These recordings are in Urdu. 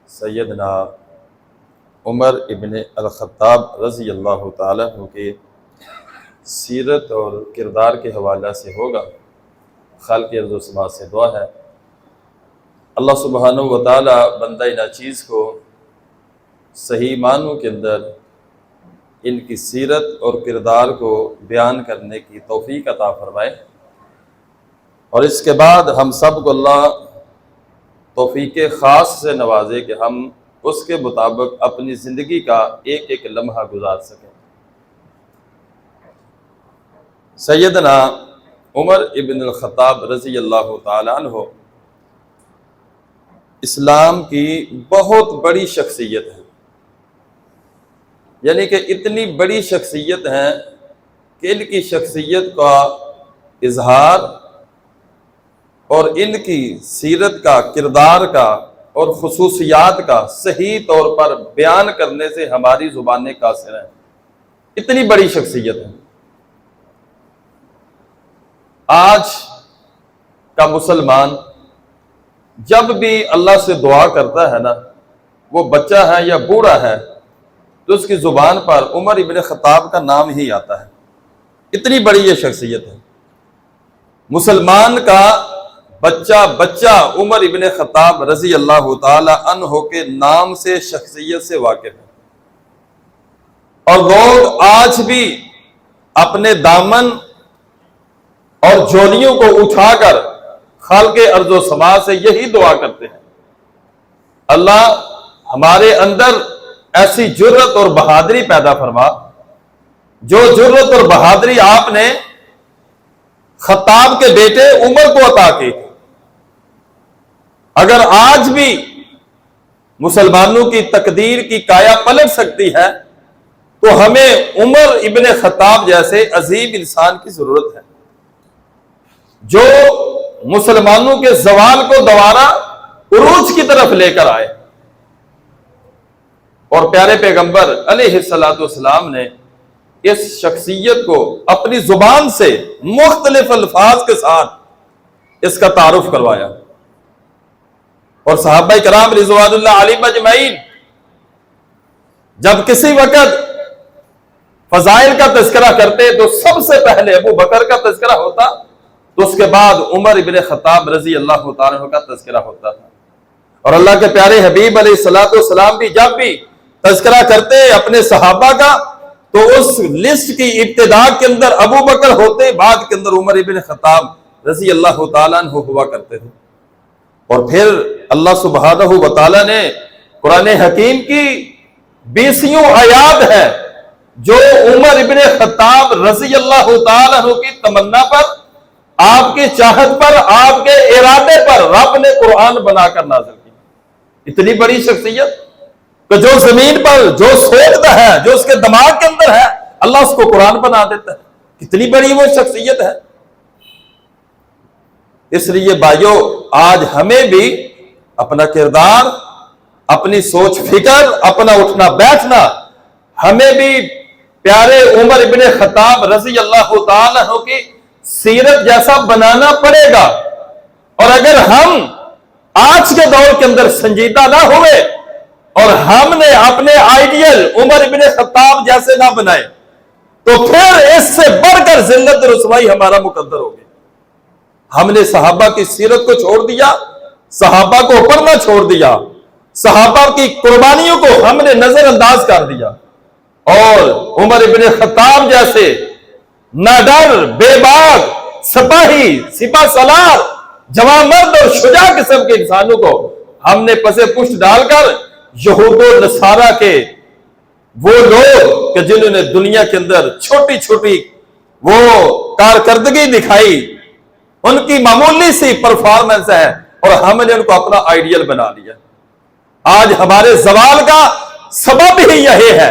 سیدنا عمر ابن الخطاب رضی اللہ تعالیٰ عنہ کے سیرت اور کردار کے حوالہ سے ہوگا۔ خالق ارض و سما سے دعا ہے اللہ سبحانہ و تعالیٰ بندہ ناچیز کو صحیح معنوں کے اندر ان کی سیرت اور کردار کو بیان کرنے کی توفیق عطا فرمائے، اور اس کے بعد ہم سب کو اللہ توفیق خاص سے نوازے کہ ہم اس کے مطابق اپنی زندگی کا ایک ایک لمحہ گزار سکیں۔ سیدنا عمر ابن الخطاب رضی اللہ تعالیٰ عنہ اسلام کی بہت بڑی شخصیت ہے، یعنی کہ اتنی بڑی شخصیت ہیں کہ ان کی شخصیت کا اظہار اور ان کی سیرت کا، کردار کا اور خصوصیات کا صحیح طور پر بیان کرنے سے ہماری زبانیں قاصر ہیں۔ اتنی بڑی شخصیت ہے۔ آج کا مسلمان جب بھی اللہ سے دعا کرتا ہے نا، وہ بچہ ہے یا بوڑھا ہے، تو اس کی زبان پر عمر ابن خطاب کا نام ہی آتا ہے۔ اتنی بڑی یہ شخصیت ہے۔ مسلمان کا بچہ عمر ابن خطاب رضی اللہ تعالی عنہ کے نام سے، شخصیت سے واقف ہے، اور لوگ آج بھی اپنے دامن اور جولیوں کو اٹھا کر خالق ارض و سما سے یہی دعا کرتے ہیں، اللہ ہمارے اندر ایسی جرت اور بہادری پیدا فرما جو جرت اور بہادری آپ نے خطاب کے بیٹے عمر کو عطا کی۔ اگر آج بھی مسلمانوں کی تقدیر کی کایا پلٹ سکتی ہے تو ہمیں عمر ابن خطاب جیسے عظیم انسان کی ضرورت ہے، جو مسلمانوں کے زوال کو دوبارہ عروج کی طرف لے کر آئے۔ اور پیارے پیغمبر علیہ الصلوۃ والسلام نے اس شخصیت کو اپنی زبان سے مختلف الفاظ کے ساتھ اس کا تعارف کروایا، اور صحابہ کرام رضوان اللہ علیہم اجمعین جب کسی وقت فضائل کا تذکرہ کرتے تو سب سے پہلے ابو بکر کا تذکرہ ہوتا، تو اس کے بعد عمر ابن خطاب رضی اللہ تعالیٰ عنہ کا تذکرہ ہوتا تھا۔ اور اللہ کے پیارے حبیب علیہ الصلوۃ والسلام بھی جب بھی تذکرہ کرتے اپنے صحابہ کا تو اس لسٹ کی ابتدا کے اندر ابو بکر ہوتے، بعد کے اندر عمر ابن خطاب رضی اللہ تعالیٰ عنہ ہوا کرتے تھے۔ اور پھر اللہ سبحانہ و تعالیٰ نے قرآن حکیم کی 20 آیات ہے جو عمر ابن خطاب رضی اللہ تعالیٰ عنہ کی تمنا پر، آپ کی چاہت پر، آپ کے ارادے پر رب نے قرآن بنا کر نازل کی۔ اتنی بڑی شخصیت کہ جو زمین پر جو سوچتا ہے، جو اس کے دماغ کے اندر ہے، اللہ اس کو قرآن بنا دیتا ہے۔ کتنی بڑی وہ شخصیت ہے۔ اس لیے بھائیو، آج ہمیں بھی اپنا کردار، اپنی سوچ فکر، اپنا اٹھنا بیٹھنا، ہمیں بھی پیارے عمر ابن خطاب رضی اللہ تعالیٰ عنہ کی سیرت جیسا بنانا پڑے گا۔ اور اگر ہم آج کے دور کے اندر سنجیدہ نہ ہوئے اور ہم نے اپنے آئیڈیل عمر ابن خطاب جیسے نہ بنائے تو پھر اس سے بڑھ کر ذلت رسوائی ہمارا مقدر ہوگی۔ ہم نے صحابہ کی سیرت کو چھوڑ دیا، صحابہ کو پڑھنا چھوڑ دیا، صحابہ کی قربانیوں کو ہم نے نظر انداز کر دیا، اور عمر ابن خطاب جیسے ناڈر، بے باک، سپاہی، سپہ سالار، جوان مرد اور شجاع قسم کے انسانوں کو ہم نے پسے پشت ڈال کر یہود و نصارہ کے وہ لوگ کہ جنہوں نے دنیا کے اندر چھوٹی چھوٹی وہ کارکردگی دکھائی، ان کی معمولی سی پرفارمنس ہے، اور ہم نے ان کو اپنا آئیڈیل بنا لیا۔ آج ہمارے زوال کا سبب ہی یہی ہے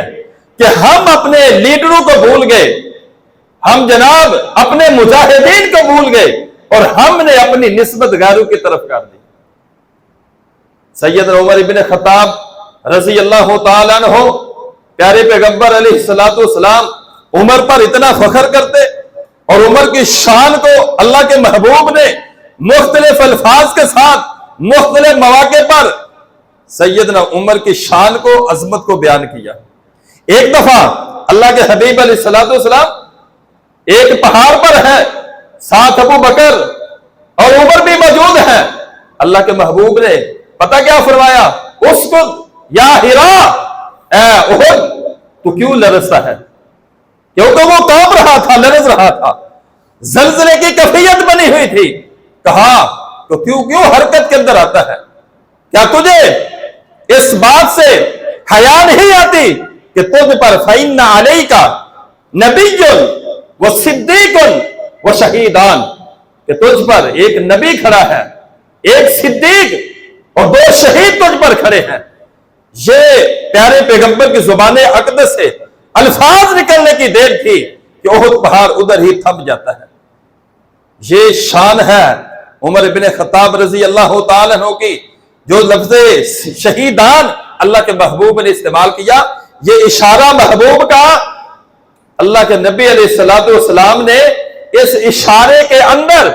کہ ہم اپنے لیڈروں کو بھول گئے، ہم جناب اپنے مجاہدین کو بھول گئے، اور ہم نے اپنی نسبت غیروں کی طرف کر دی۔ سیدنا عمر ابن خطاب رضی اللہ تعالیٰ عنہ پیارے پیغمبر علیہ الصلوۃ والسلام عمر پر اتنا فخر کرتے، اور عمر کی شان کو اللہ کے محبوب نے مختلف الفاظ کے ساتھ مختلف مواقع پر سیدنا عمر کی شان کو، عظمت کو بیان کیا۔ ایک دفعہ اللہ کے حبیب علیہ الصلوۃ والسلام ایک پہاڑ پر ہے، ساتھ ابو بکر اور عمر بھی موجود ہیں۔ اللہ کے محبوب نے پتہ کیا فرمایا؟ اسکت یا ہرا، اے احد تو کیوں لرزتا ہے؟ کیونکہ وہ کانپ رہا تھا، لرز رہا تھا، زلزلے کی کیفیت بنی ہوئی تھی۔ کہا تو کیوں حرکت کے اندر آتا ہے؟ کیا تجھے اس بات سے حیا نہیں آتی کہ تجھ پر فإن علیک نبی و صدیق و شہیدان، کہ تجھ پر ایک نبی کھڑا ہے، ایک صدیق اور 2 شہید تجھ پر کھڑے ہیں۔ یہ پیارے پیغمبر کی زبان اقدس سے الفاظ نکلنے کی دیر تھی کہ احد پہاڑ ادھر ہی تھم جاتا ہے۔ یہ شان ہے عمر بن خطاب رضی اللہ تعالی عنہ کی۔ جو لفظ شہیدان اللہ کے محبوب نے استعمال کیا، یہ اشارہ محبوب کا اللہ کے نبی علیہ الصلوۃ والسلام نے اس اشارے کے اندر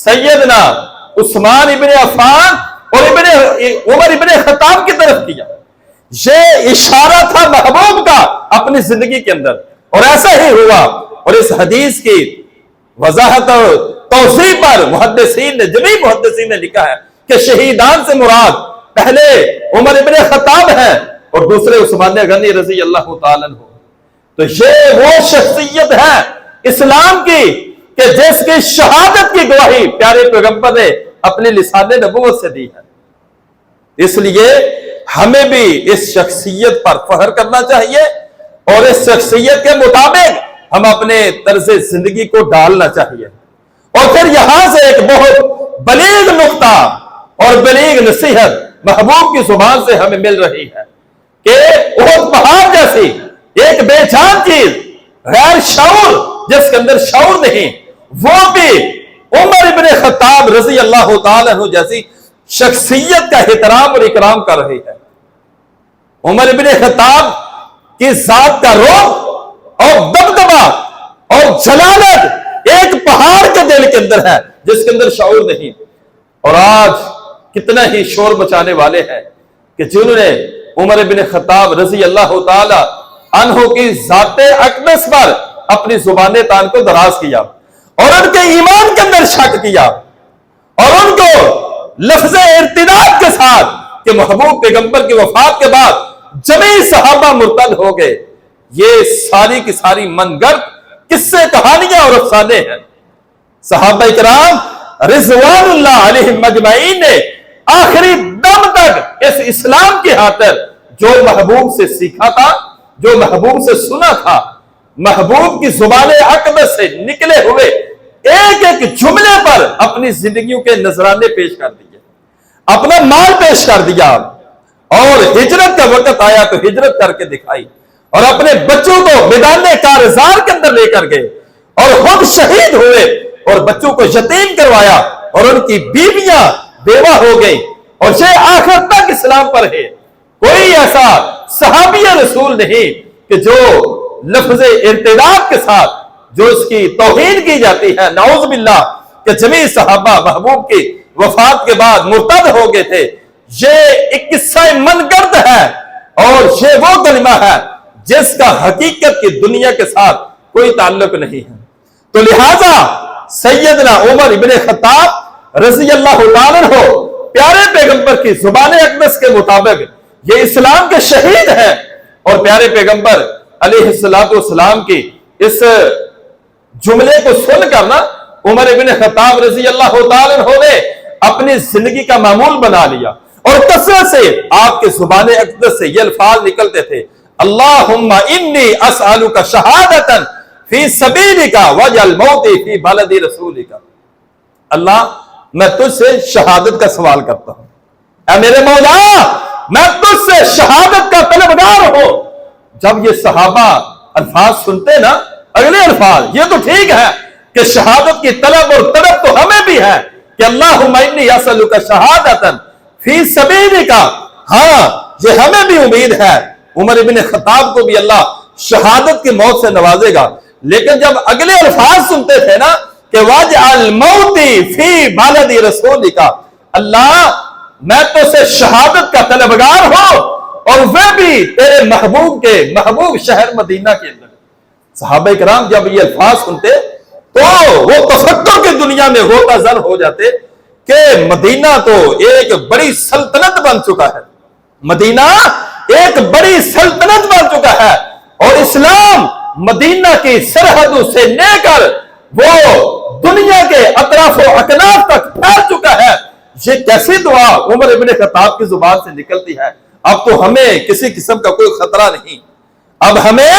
سیدنا عثمان ابن عفان اور عمر ابن خطاب کی طرف کیا۔ یہ اشارہ تھا محبوب کا اپنی زندگی کے اندر، اور ایسا ہی ہوا۔ اور اس حدیث کی وضاحت اور توضیح پر محدثین نے، جميع محدثین نے لکھا ہے کہ شہیدان سے مراد پہلے عمر ابن خطاب ہے اور دوسرے عثمان غنی رضی اللہ تعالیٰ عنہ۔ تو یہ وہ شخصیت ہے اسلام کی کہ جس کی شہادت کی گواہی پیارے پیغمبر نے اپنے لسان نبوت سے دی ہے۔ اس لیے ہمیں بھی اس شخصیت پر فخر کرنا چاہیے اور اس شخصیت کے مطابق ہم اپنے طرز زندگی کو ڈالنا چاہیے۔ اور پھر یہاں سے ایک بہت بلیغ نقطہ اور بلیغ نصیحت محبوب کی زبان سے ہمیں مل رہی ہے کہ احد پہاڑ جیسی ایک بے جان چیز، غیر شعور، جس کے اندر شعور نہیں، وہ بھی عمر ابن خطاب رضی اللہ تعالیٰ عنہ جیسی شخصیت کا احترام اور اکرام کر رہی ہے۔ عمر ابن خطاب کی ذات کا رعب اور دبدبہ اور جلالت ایک پہاڑ کے دل کے اندر ہے جس کے اندر شعور نہیں۔ اور آج کتنا ہی شور مچانے والے ہیں کہ جنہوں نے عمر بن خطاب رضی اللہ تعالی عنہ کی ذات اقدس پر اپنی زبان تان کو دراز کیا اور ان کے ایمان کے اندر شک کیا اور ان کو لفظ ارتداد کے ساتھ کہ محبوب پیغمبر کی وفات کے بعد جميع صحابہ مرتد ہو گئے۔ یہ ساری کی ساری من گڑت قصے، کہانیاں اور افسانے ہیں۔ صحابہ کرام رضوان اللہ علیہم مجمعین نے آخری دم تک اس اسلام کی خاطر جو محبوب سے سیکھا تھا، جو محبوب سے سنا تھا، محبوب کی زبان اقدس سے نکلے ہوئے ایک ایک جملے پر اپنی زندگیوں کے نذرانے پیش کر دیے، اپنا مال پیش کر دیا، اور ہجرت کا وقت آیا تو ہجرت کر کے دکھائی، اور اپنے بچوں کو میدان کارزار کے اندر لے کر گئے اور خود شہید ہوئے اور بچوں کو یتیم کروایا اور ان کی بیویاں بیوہ ہو گئی، اور یہ آخر تک اسلام پر ہے۔ کوئی ایسا صحابی رسول نہیں کہ جو لفظ ارتداد کے ساتھ جو اس کی توہین کی جاتی ہے، نعوذ باللہ، کہ جميع صحابہ محبوب کی وفات کے بعد مرتد ہو گئے تھے۔ یہ ایک قصہ من گڑت ہے اور یہ وہ کلمہ ہے جس کا حقیقت کی دنیا کے ساتھ کوئی تعلق نہیں ہے۔ تو لہذا سیدنا عمر ابن خطاب رضی اللہ تعالیٰ عنہ پیارے پیغمبر کی زبان اقدس کے مطابق یہ اسلام کے شہید ہیں، اور پیارے پیغمبر علیہ السلام کی اس جملے کو سن کر نا عمر ابن خطاب رضی اللہ تعالیٰ عنہ نے اپنی زندگی کا معمول بنا لیا، اور کثرت سے آپ کے زبان اقدس سے یہ الفاظ نکلتے تھے، اللہم انی اسألک شہادتا فی سبیلک واجعل موتی فی بلد رسولک۔ اللہ میں تجھ سے شہادت کا سوال کرتا ہوں، اے میرے مولا میں تجھ سے شہادت کا طلبگار ہوں۔ جب یہ صحابہ الفاظ سنتے نا، اگلے الفاظ یہ تو ٹھیک ہے کہ شہادت کی طلب اور طلب تو ہمیں بھی ہے کہ اللہم انی اسألک شہادتا فی سبیلک، ہاں یہ ہمیں بھی امید ہے عمر ابن خطاب کو بھی اللہ شہادت کی موت سے نوازے گا۔ لیکن جب اگلے الفاظ سنتے تھے نا کہ واجعل موتی فی بلد رسولک، اللہ میں تو سے شہادت کا طلبگار ہوں، اور وہ بھی تیرے محبوب کے محبوب شہر مدینہ کے اندر۔ صحابہ کرام جب یہ الفاظ سنتے تو وہ تفکر کی دنیا میں غوطہ زر ہو جاتے کہ مدینہ تو ایک بڑی سلطنت بن چکا ہے، مدینہ ایک بڑی سلطنت بن چکا ہے، اور اسلام مدینہ کی سرحدوں سے لے کر وہ دنیا کے اطراف و اکناف تک پھیل چکا ہے۔ یہ کیسی دعا عمر ابن خطاب کی زبان سے نکلتی ہے؟ اب تو ہمیں کسی قسم کا کوئی خطرہ نہیں، اب ہمیں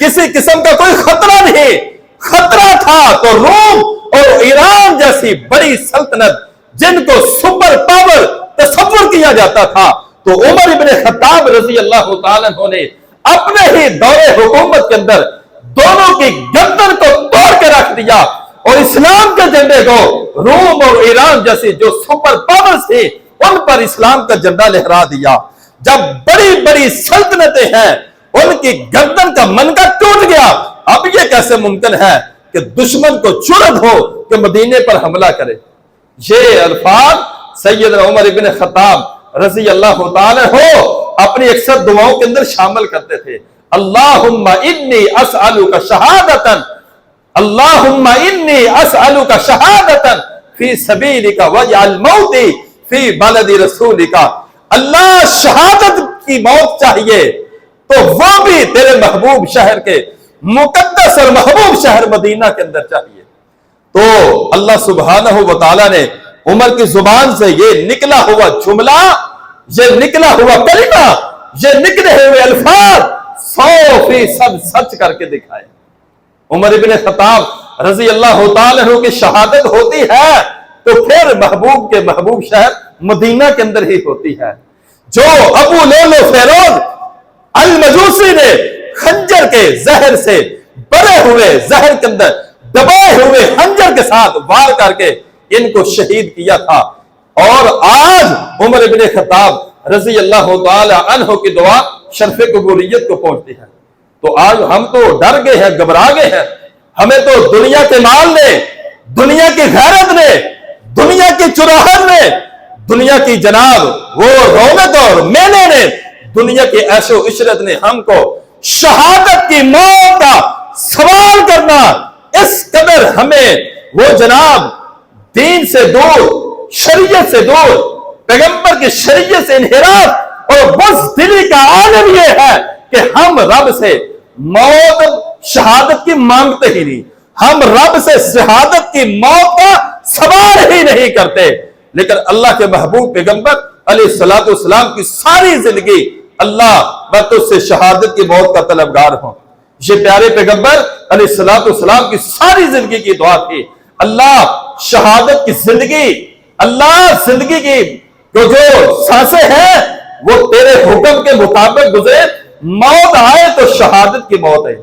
کسی قسم کا کوئی خطرہ نہیں۔ خطرہ تھا تو روم اور ایران جیسی بڑی سلطنت جن کو سپر پاور تصور کیا جاتا تھا، تو عمر ابن خطاب رضی اللہ تعالیٰ عنہ نے اپنے ہی دور حکومت کے اندر دونوں کی گردن کو توڑ کے رکھ دیا، اور اسلام کے جھنڈے کو روم اور ایران جیسی جو سپر پاورز تھے ان پر اسلام کا جھنڈا لہرا دیا۔ جب بڑی بڑی سلطنتیں ہیں ان کی گردن کا منکا ٹوٹ گیا، اب یہ کیسے ممکن ہے کہ دشمن کو جرأت ہو کہ مدینے پر حملہ کرے؟ یہ الفاظ سیدنا عمر ابن خطاب رضی اللہ تعالی ہو اپنی اکثر دعاؤں کے اندر شامل کرتے تھے۔ اللہم انی اسألک شہادتا، اللہم انی اسألک شہادتا فی سبیلک واجعل موتی فی بلد رسولک۔ اللہ شہادت کی موت چاہیے تو وہ بھی تیرے محبوب شہر کے مقدس اور محبوب شہر مدینہ کے اندر چاہیے۔ تو اللہ سبحانہ و تعالیٰ نے عمر کی زبان سے یہ نکلا ہوا جملہ، یہ نکلا ہوا کلمہ، یہ نکلے ہوئے الفاظ 100% سچ کر کے دکھائے۔ عمر ابن خطاب رضی اللہ تعالیٰ عنہ کی شہادت ہوتی ہے تو پھر محبوب کے محبوب شہر مدینہ کے اندر ہی ہوتی ہے۔ جو ابو لولو فیروز المجوسی نے خنجر کے زہر سے بڑے ہوئے زہر کے اندر دبائے ہوئے خنجر کے ساتھ وار کر کے ان کو شہید کیا تھا، اور آج عمر ابن خطاب رضی اللہ تعالی عنہ کی دعا شرف قبولیت کو پہنچتی ہے۔ تو آج ہم تو ڈر گئے ہیں، گھبرا گئے ہیں، ہمیں تو دنیا کے مال نے، دنیا کی غیرت نے، دنیا کی چراہٹ نے، دنیا کی جناب وہ رونق اور میلے نے، دنیا کی عیش و عشرت نے ہم کو شہادت کی موت کا سوال کرنا، اس قدر ہمیں وہ جناب دین سے دور، شریعت سے دور، پیغمبر کی شریعت سے انحراف اور بزدلی کا عالم یہ ہے کہ ہم رب سے موت شہادت کی مانگتے ہی نہیں، ہم رب سے شہادت کی موت کا سوال ہی نہیں کرتے۔ لیکن اللہ کے محبوب پیغمبر علیہ الصلوۃ والسلام کی ساری زندگی اللہ میں تجھ سے شہادت کی موت کا طلبگار ہوں۔ یہ پیارے پیغمبر علیہ الصلوۃ والسلام کی ساری زندگی کی دعا تھی، اللہ شہادت کی زندگی، اللہ زندگی کی جو سانسیں ہیں وہ تیرے حکم کے مطابق گزرے، موت آئے تو شہادت کی موت ہے۔